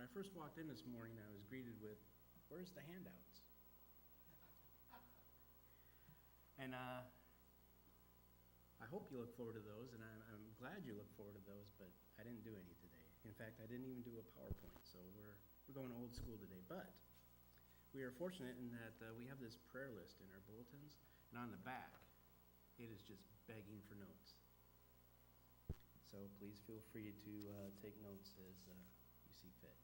When I first walked in this morning, I was greeted with, "Where's the handouts?" And I hope you look forward to those, and I'm glad you look forward to those, but I didn't do any today. In fact, I didn't even do a PowerPoint, so we're going old school today. But we are fortunate in that we have this prayer list in our bulletins, and on the back, it is just begging for notes. So please feel free to take notes as you see fit.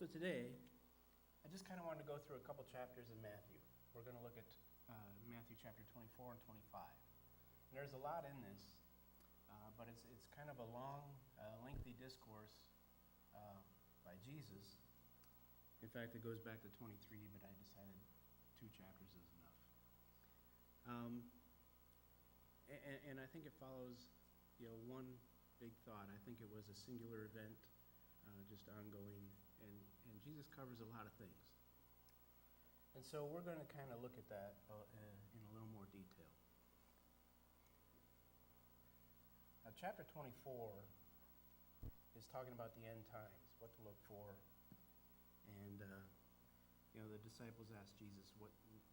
So today, I just kind of wanted to go through a couple chapters in Matthew. We're going to look at Matthew chapter 24 and 25. And there's a lot in this, but it's kind of a long, lengthy discourse by Jesus. In fact, it goes back to 23, but I decided 2 chapters is enough. And I think it follows, one big thought. I think it was a singular event, just ongoing, and Jesus covers a lot of things. And so we're going to kind of look at that in a little more detail. Now, chapter 24 is talking about the end times, what to look for, and the disciples asked Jesus,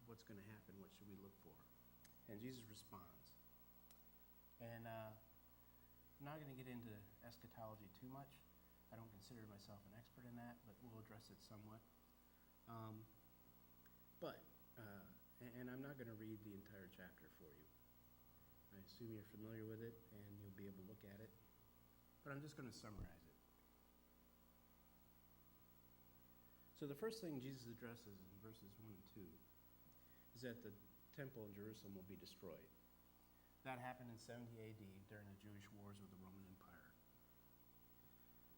what's going to happen? What should we look for? And Jesus responds. And I'm not going to get into eschatology too much. I don't consider myself an expert in that, but we'll address it somewhat. And I'm not going to read the entire chapter for you. I assume you're familiar with it and you'll be able to look at it. But I'm just going to summarize it. So the first thing Jesus addresses in verses 1 and 2 is that the temple in Jerusalem will be destroyed. That happened in 70 AD during the Jewish wars with the Roman Empire.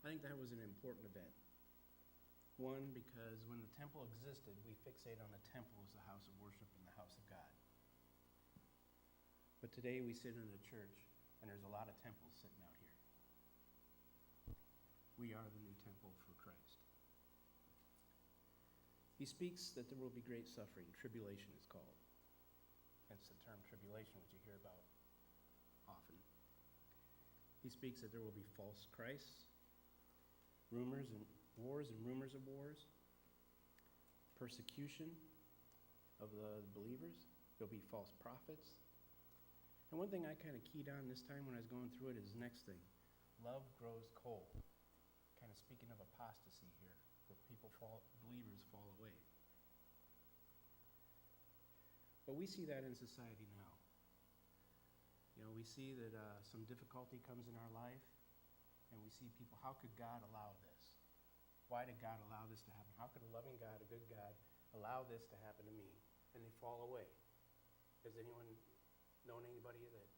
I think that was an important event. One, because when the temple existed, we fixate on the temple as the house of worship and the house of God. But today we sit in a church, and there's a lot of temples sitting out here. We are the new temple for Christ. He speaks that there will be great suffering. Tribulation is called. Hence the term tribulation, which you hear about often. He speaks that there will be false Christs, rumors and wars and rumors of wars, persecution of the believers. There'll be false prophets. And one thing I kind of keyed on this time when I was going through it is the next thing. Love grows cold. Kind of speaking of apostasy here, where believers fall away. But we see that in society now. We see that some difficulty comes in our life, and we see people, how could God allow this? Why did God allow this to happen? How could a loving God, a good God, allow this to happen to me? And they fall away. Has anyone known anybody that?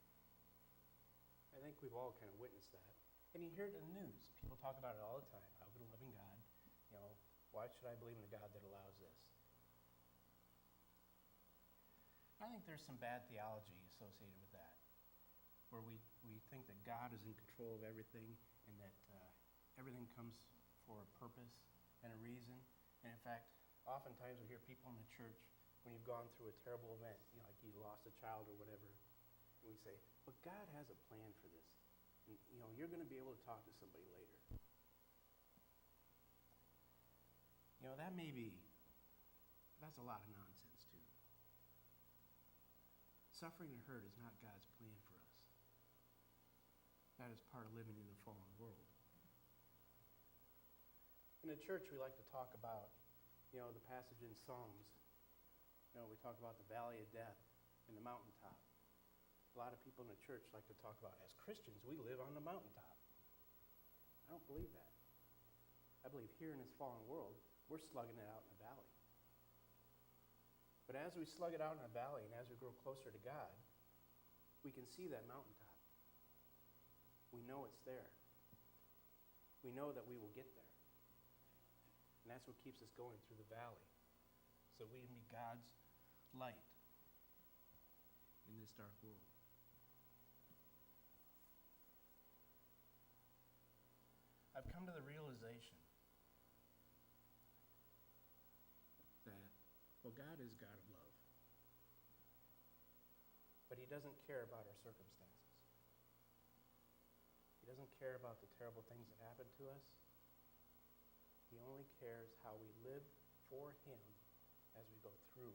I think we've all kind of witnessed that. And you hear it in the news. People talk about it all the time. How could a loving God, why should I believe in a God that allows this? I think there's some bad theology associated with that, where we think that God is in control of everything and that everything comes for a purpose and a reason. And in fact, oftentimes we hear people in the church, when you've gone through a terrible event, like you lost a child or whatever, and we say, but God has a plan for this. And, you're going to be able to talk to somebody later. That may be, that's a lot of nonsense too. Suffering and hurt is not God's plan for us. That is part of living in a fallen world. In the church, we like to talk about, the passage in Psalms. We talk about the valley of death and the mountaintop. A lot of people in the church like to talk about, as Christians, we live on the mountaintop. I don't believe that. I believe here in this fallen world, we're slugging it out in the valley. But as we slug it out in the valley and as we grow closer to God, we can see that mountaintop. We know it's there. We know that we will get there. And that's what keeps us going through the valley, so we can be God's light in this dark world. I've come to the realization that, God is God of love. But he doesn't care about our circumstances. He doesn't care about the terrible things that happen to us. He only cares how we live for him as we go through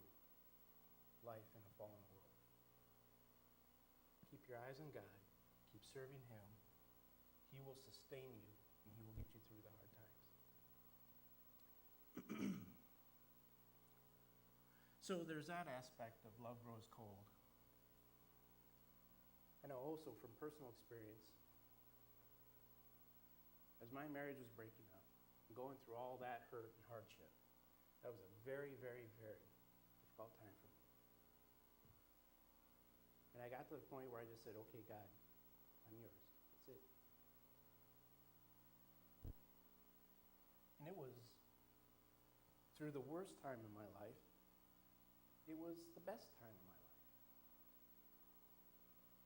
life in a fallen world. Keep your eyes on God. Keep serving him. He will sustain you, and he will get you through the hard times. So there's that aspect of love grows cold. I know also from personal experience, as my marriage was breaking up, and going through all that hurt and hardship, that was a very, very, very difficult time for me. And I got to the point where I just said, okay, God, I'm yours. That's it. And it was, through the worst time in my life, it was the best time in my life.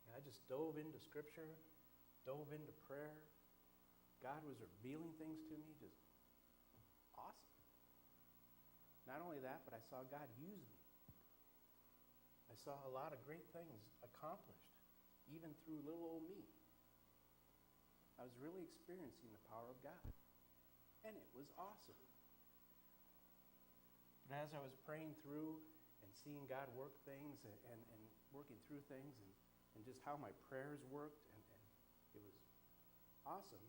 And I just dove into Scripture, dove into prayer. God was revealing things to me, just awesome. Not only that, but I saw God use me. I saw a lot of great things accomplished, even through little old me. I was really experiencing the power of God, and it was awesome. But as I was praying through and seeing God work things and working through things and just how my prayers worked, and it was awesome,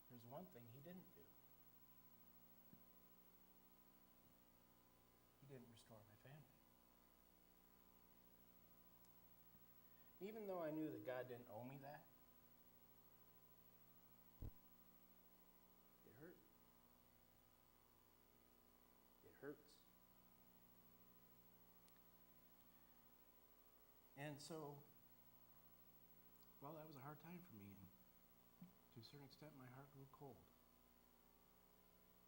there's one thing he didn't do. He didn't restore my family. Even though I knew that God didn't owe me that, it hurt. It hurts. And so, well, that was a hard time for me, and to a certain extent, my heart grew cold.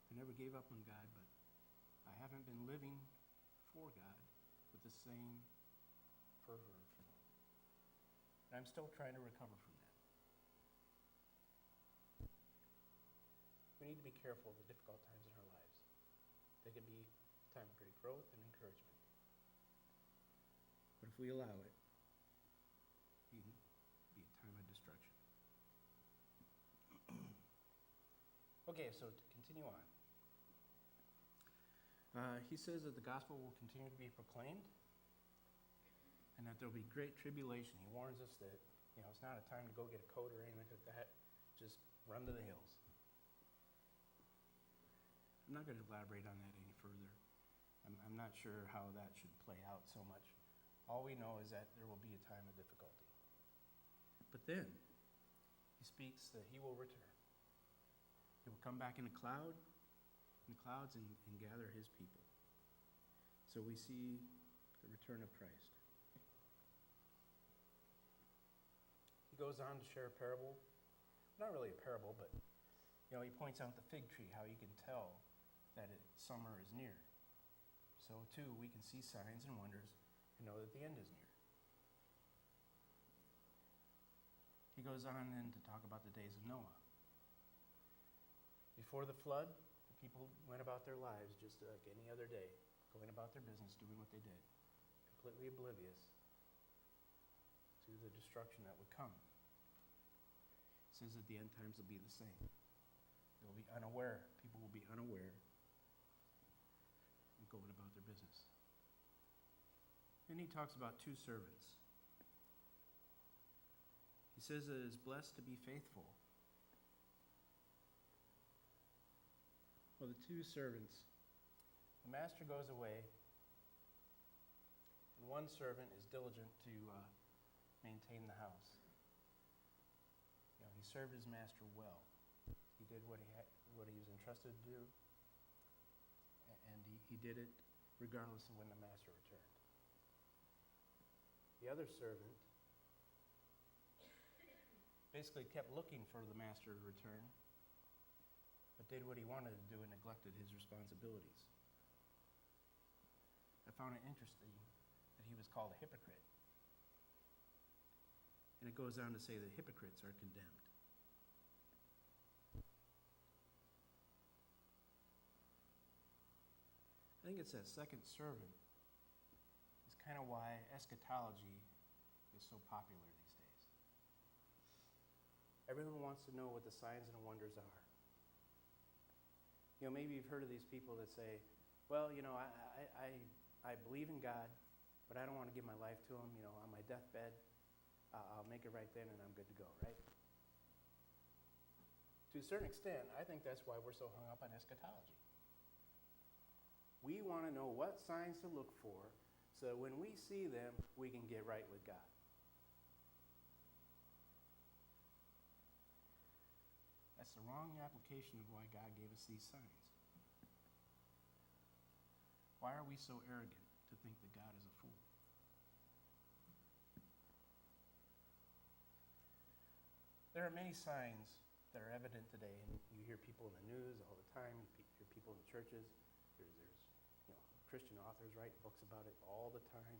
I never gave up on God, but I haven't been living for God with the same fervor, if you will. And I'm still trying to recover from that. We need to be careful of the difficult times in our lives. They can be a time of great growth and encouragement. But if we allow it, it can be a time of destruction. Okay, so to continue on. He says that the gospel will continue to be proclaimed and that there will be great tribulation. He warns us that, it's not a time to go get a coat or anything like that. Just run to the hills. I'm not going to elaborate on that any further. I'm not sure how that should play out so much. All we know is that there will be a time of difficulty. But then, he speaks that he will return. He will come back in clouds and gather his people. So we see the return of Christ. He goes on to share a parable. Not really a parable, but he points out the fig tree, how you can tell that summer is near. So too, we can see signs and wonders and know that the end is near. He goes on then to talk about the days of Noah. Before the flood, the people went about their lives just like any other day, going about their business, doing what they did, completely oblivious to the destruction that would come. It says that the end times will be the same. They'll be unaware. People will be unaware and going about their business. Then he talks about two servants. He says that it is blessed to be faithful. Well, the two servants, the master goes away, and one servant is diligent to maintain the house. He served his master well. He did what he was entrusted to do, and he did it regardless of when the master returned. The other servant basically kept looking for the master to return, but did what he wanted to do and neglected his responsibilities. I found it interesting that he was called a hypocrite. And it goes on to say that hypocrites are condemned. I think it's that second servant is kind of why eschatology is so popular these days. Everyone wants to know what the signs and wonders are. Maybe you've heard of these people that say, well, I believe in God, but I don't want to give my life to him. On my deathbed, I'll make it right then and I'm good to go, right? To a certain extent, I think that's why we're so hung up on eschatology. We want to know what signs to look for so that when we see them, we can get right with God. That's the wrong application of why God gave us these signs. Why are we so arrogant to think that God is a fool? There are many signs that are evident today, and you hear people in the news all the time, you hear people in the churches. There's Christian authors write books about it all the time.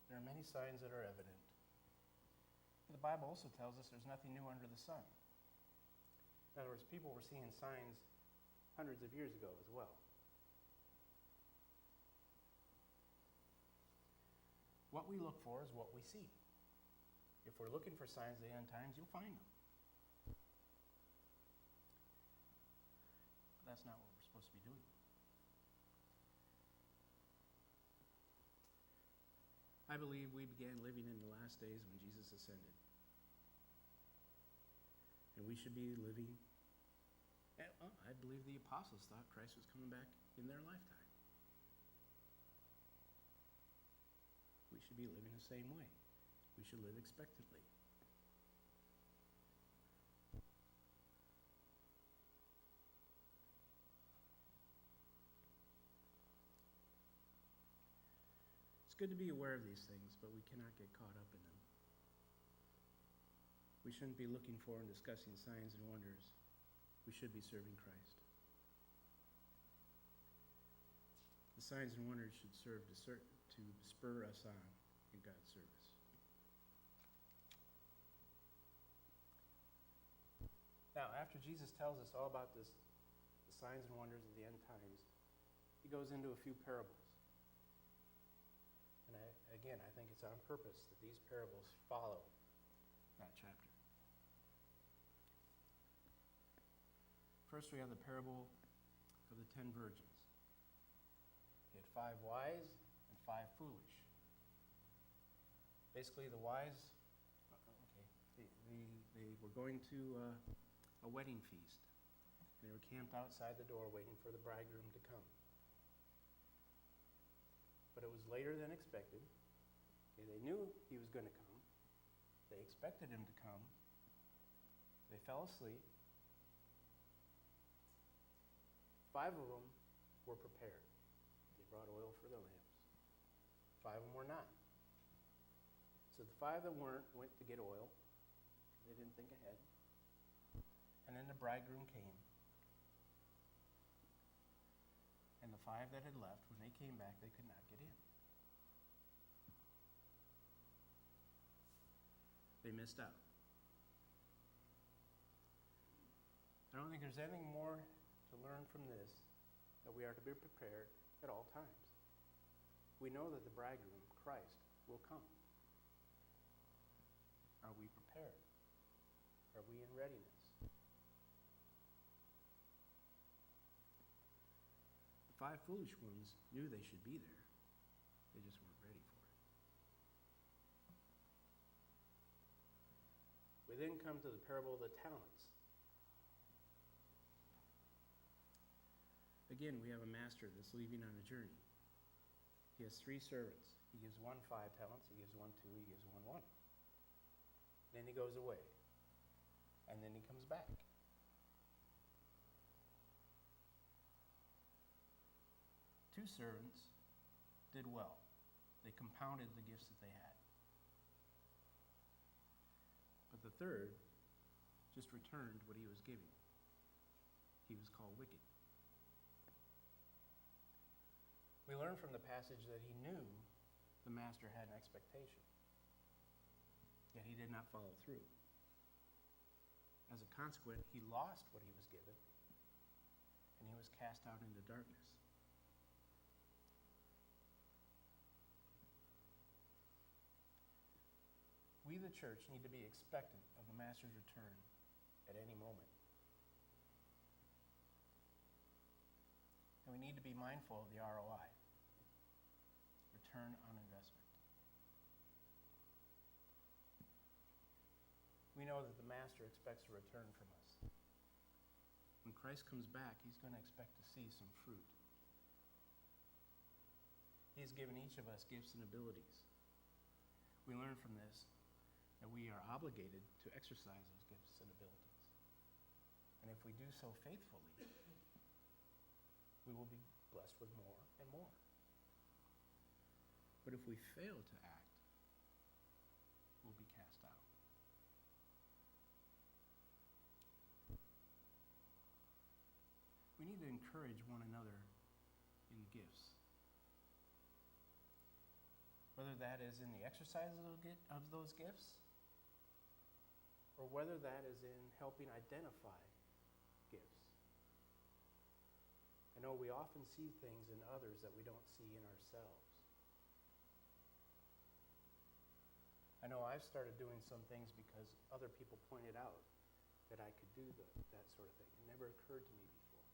There are many signs that are evident. The Bible also tells us there's nothing new under the sun. In other words, people were seeing signs hundreds of years ago as well. What we look for is what we see. If we're looking for signs of the end times, you'll find them. But that's not what we're supposed to be doing. I believe we began living in the last days when Jesus ascended. And we should be living, I believe the apostles thought Christ was coming back in their lifetime. We should be living the same way. We should live expectantly. It's good to be aware of these things, but we cannot get caught up in them. We shouldn't be looking for and discussing signs and wonders. We should be serving Christ. The signs and wonders should serve to spur us on in God's service. Now, after Jesus tells us all about the signs and wonders of the end times, he goes into a few parables. And I think it's on purpose that these parables follow that chapter. First, we have the parable of the 10 virgins. You had 5 wise and 5 foolish. Basically, the wise, they were going to a wedding feast. They were camped outside the door waiting for the bridegroom to come. But it was later than expected. Okay, they knew he was going to come. They expected him to come. They fell asleep. 5 of them were prepared. They brought oil for their lamps. 5 of them were not. So the 5 that weren't went to get oil. They didn't think ahead. And then the bridegroom came. And the 5 that had left, when they came back, they could not get in. They missed out. I don't think there's anything more to learn from this, that we are to be prepared at all times. We know that the bridegroom, Christ, will come. Are we prepared? Are we in readiness? The 5 foolish ones knew they should be there. They just weren't ready for it. We then come to the parable of the talents. Again, we have a master that's leaving on a journey. He has 3 servants. He gives one 5 talents, he gives one 2, he gives one 1. Then he goes away. And then he comes back. Two servants did well. They compounded the gifts that they had. But the third just returned what he was giving. He was called wicked. We learn from the passage that he knew the master had an expectation, yet he did not follow through. As a consequence, he lost what he was given, and he was cast out into darkness. We We, the church, need to be expectant of the Master's return at any moment. And we need to be mindful of the ROI, return on investment. We know that the Master expects a return from us. When Christ comes back, he's going to expect to see some fruit. He's given each of us gifts and abilities. We learn from this that we are obligated to exercise those gifts and abilities. And if we do so faithfully, we will be blessed with more and more. But if we fail to act, we'll be cast out. We need to encourage one another in gifts. Whether that is in the exercise of those gifts, or whether that is in helping identify gifts. I know we often see things in others that we don't see in ourselves. I know I've started doing some things because other people pointed out that I could do that sort of thing. It never occurred to me before.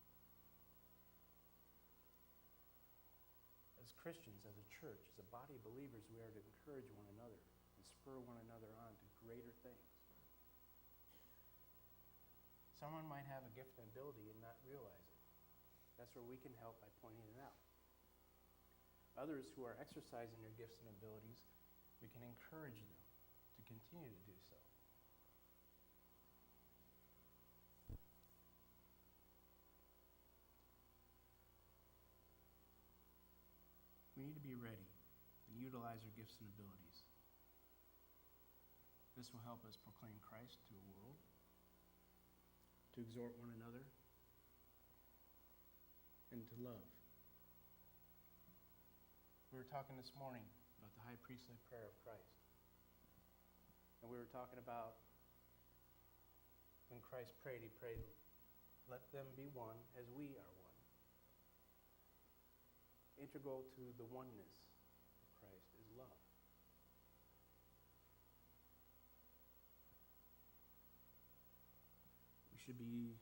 As Christians, as a church, as a body of believers, we are to encourage one another and spur one another on to greater things. Someone might have a gift and ability and not realize it. That's where we can help by pointing it out. Others who are exercising their gifts and abilities, we can encourage them to continue to do so. We need to be ready and utilize our gifts and abilities. This will help us proclaim Christ to a world, to exhort one another, and to love. We were talking this morning about the high priestly prayer of Christ. And we were talking about when Christ prayed, he prayed, let them be one as we are one. Integral to the oneness of Christ is love. We should be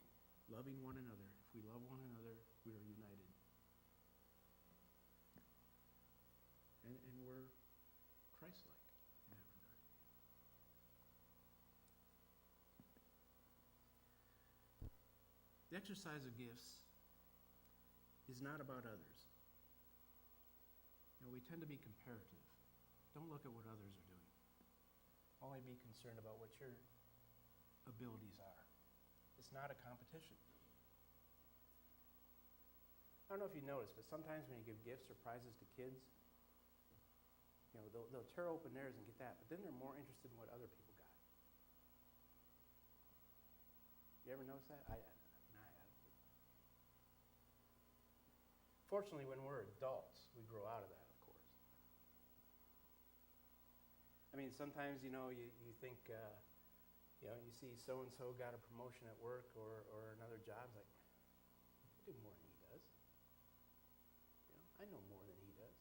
loving one another. If we love one another, we are united. And we're Christ-like in that regard. The exercise of gifts is not about others. We tend to be comparative. Don't look at what others are doing. Only be concerned about what your abilities are. It's not a competition. I don't know if you noticed, but sometimes when you give gifts or prizes to kids, they'll tear open theirs and get that, but then they're more interested in what other people got. You ever notice that? I have. Fortunately, when we're adults, we grow out of that, of course. I mean, sometimes, you think, you see so-and-so got a promotion at work or another job, it's like, I do more than he does. I know more than he does.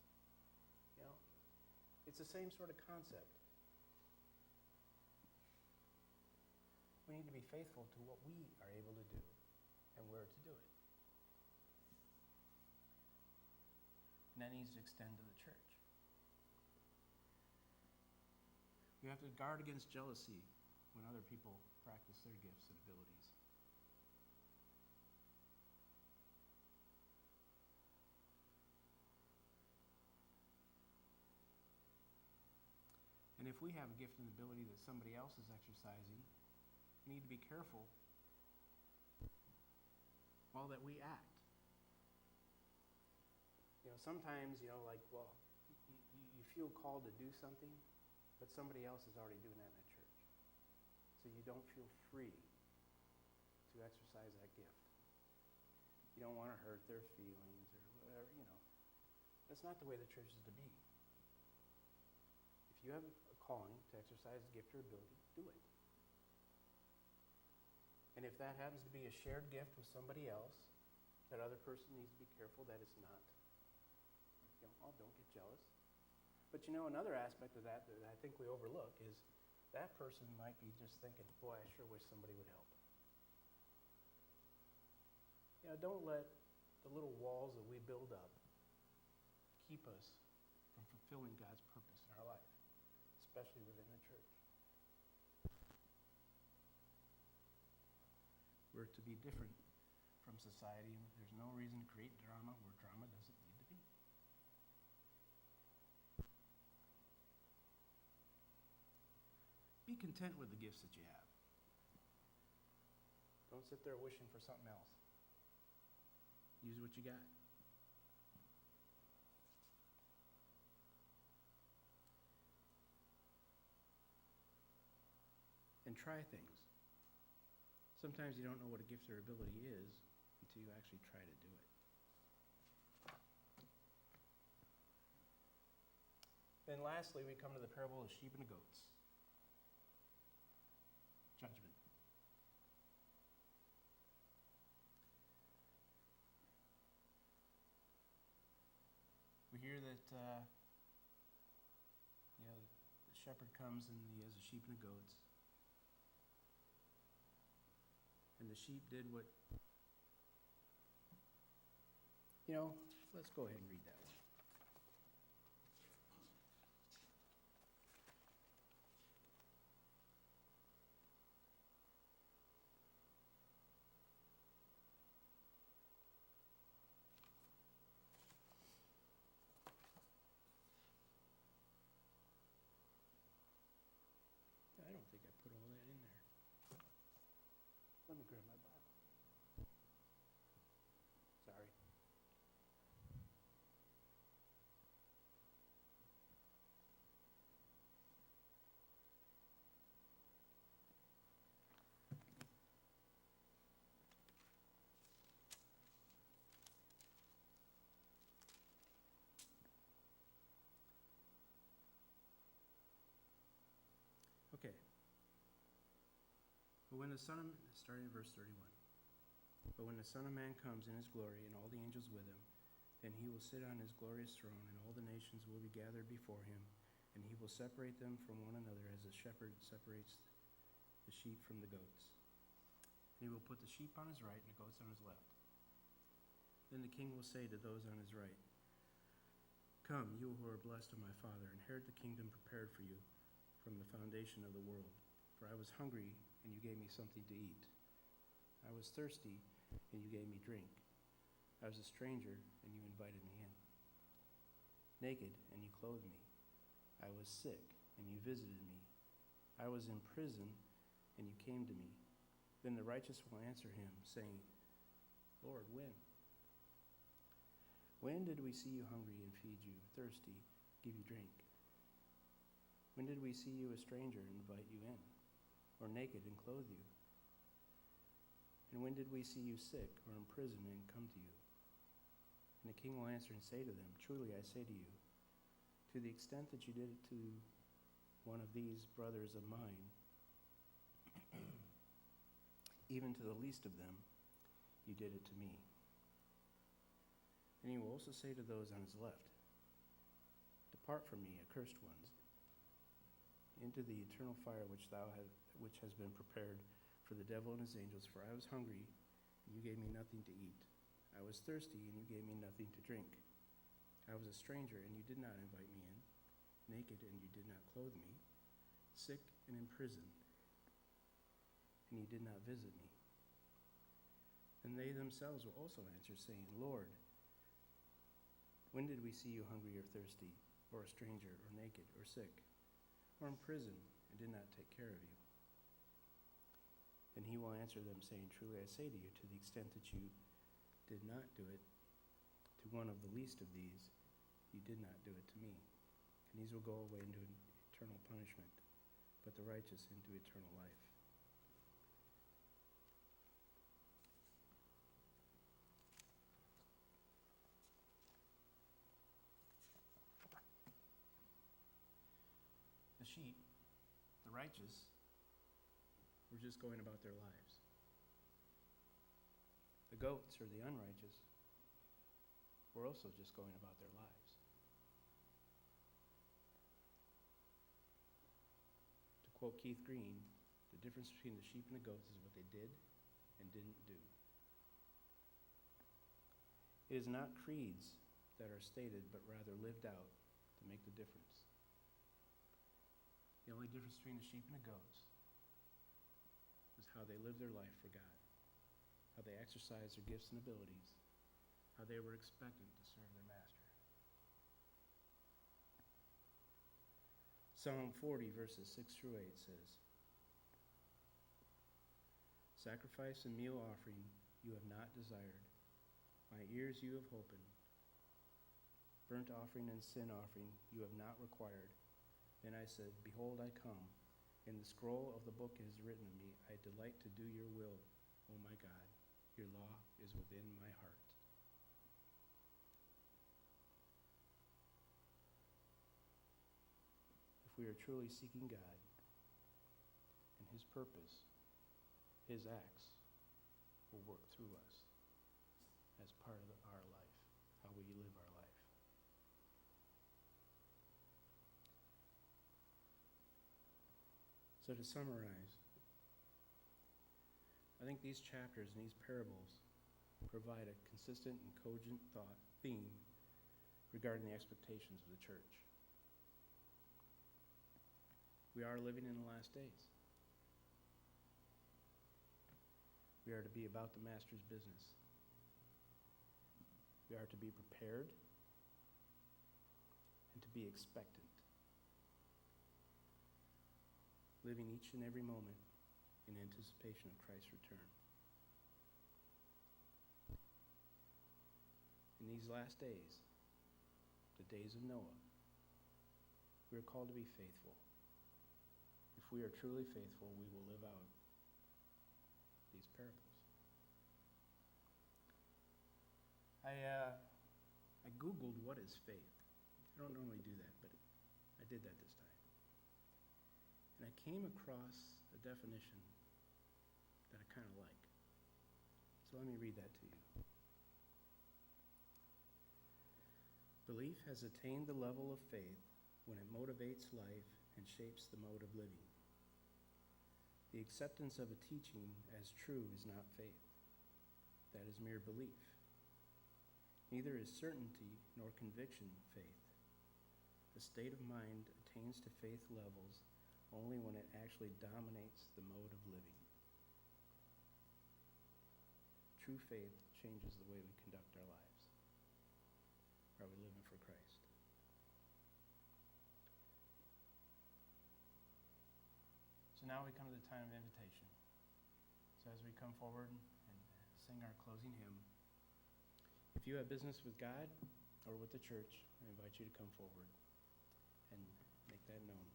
It's the same sort of concept. We need to be faithful to what we are able to do and where to do it. And that needs to extend to the church. We have to guard against jealousy when other people practice their gifts and abilities. And if we have a gift and ability that somebody else is exercising, we need to be careful while that we act. Sometimes, you feel called to do something, but somebody else is already doing that in the church. So you don't feel free to exercise that gift. You don't want to hurt their feelings or whatever, That's not the way the church is to be. If you have a calling to exercise a gift or ability, do it. And if that happens to be a shared gift with somebody else, that other person needs to be careful that it's not. Don't get jealous. But another aspect of that I think we overlook is that person might be just thinking, boy, I sure wish somebody would help. Don't let the little walls that we build up keep us from fulfilling God's purpose in our life, especially within the church. We're to be different from society, and there's no reason to create drama where drama doesn't need to be. Be content with the gifts that you have. Don't sit there wishing for something else. Use what you got. And try things. Sometimes you don't know what a gift or ability is until you actually try to do it. Then lastly, we come to the parable of the sheep and the goats. Judgment. We hear that the shepherd comes and he has the sheep and the goats. And the sheep did what, let's go ahead and read that one. I don't think I put all that in there. Let me grab my Bible. Sorry. Okay. But when the starting at verse 31. But when the Son of Man comes in his glory and all the angels with him, then he will sit on his glorious throne, and all the nations will be gathered before him, and he will separate them from one another as a shepherd separates the sheep from the goats. And he will put the sheep on his right and the goats on his left. Then the king will say to those on his right, Come, you who are blessed of my Father, inherit the kingdom prepared for you from the foundation of the world. For I was hungry, and you gave me something to eat. I was thirsty, and you gave me drink. I was a stranger, and you invited me in. Naked, and you clothed me. I was sick, and you visited me. I was in prison, and you came to me. Then the righteous will answer him, saying, Lord, when? When did we see you hungry and feed you, thirsty, give you drink? When did we see you a stranger and invite you in, or naked and clothe you? And when did we see you sick or in prison and come to you? And the king will answer and say to them, Truly I say to you, to the extent that you did it to one of these brothers of mine, even to the least of them, you did it to me. And he will also say to those on his left, Depart from me, accursed ones, into the eternal fire which has been prepared for the devil and his angels. For I was hungry, and you gave me nothing to eat. I was thirsty, and you gave me nothing to drink. I was a stranger, and you did not invite me in. Naked, and you did not clothe me. Sick and in prison, and you did not visit me. And they themselves will also answer, saying, Lord, when did we see you hungry or thirsty, or a stranger, or naked, or sick, or in prison, and did not take care of you? And he will answer them, saying, Truly I say to you, to the extent that you did not do it to one of the least of these, you did not do it to me. And these will go away into eternal punishment, but the righteous into eternal life. The sheep, the righteous, were just going about their lives. The goats, or the unrighteous, were also just going about their lives. To quote Keith Green, the difference between the sheep and the goats is what they did and didn't do. It is not creeds that are stated, but rather lived out to make the difference. The only difference between the sheep and the goats is how they lived their life for God, how they exercised their gifts and abilities, how they were expectant to serve their master. Psalm 40, verses 6 through 8 says, "Sacrifice and meal offering you have not desired. My ears you have opened. Burnt offering and sin offering you have not required. Then I said, Behold, I come. In the scroll of the book it is written of me, I delight to do your will, O my God. Your law is within my heart." If we are truly seeking God and His purpose, His acts will work through us as part of our life, how we live our life. So to summarize, I think these chapters and these parables provide a consistent and cogent theme regarding the expectations of the church. We are living in the last days. We are to be about the Master's business. We are to be prepared and to be expectant, living each and every moment in anticipation of Christ's return. In these last days, the days of Noah, we are called to be faithful. If we are truly faithful, we will live out these parables. I Googled what is faith. I don't normally do that, but I did that this time. And I came across a definition that I kind of like. So let me read that to you. Belief has attained the level of faith when it motivates life and shapes the mode of living. The acceptance of a teaching as true is not faith. That is mere belief. Neither is certainty nor conviction faith. The state of mind attains to faith levels only when it actually dominates the mode of living. True faith changes the way we conduct our lives. Are we living for Christ? So now we come to the time of invitation. So as we come forward and sing our closing hymn, if you have business with God or with the church, I invite you to come forward and make that known.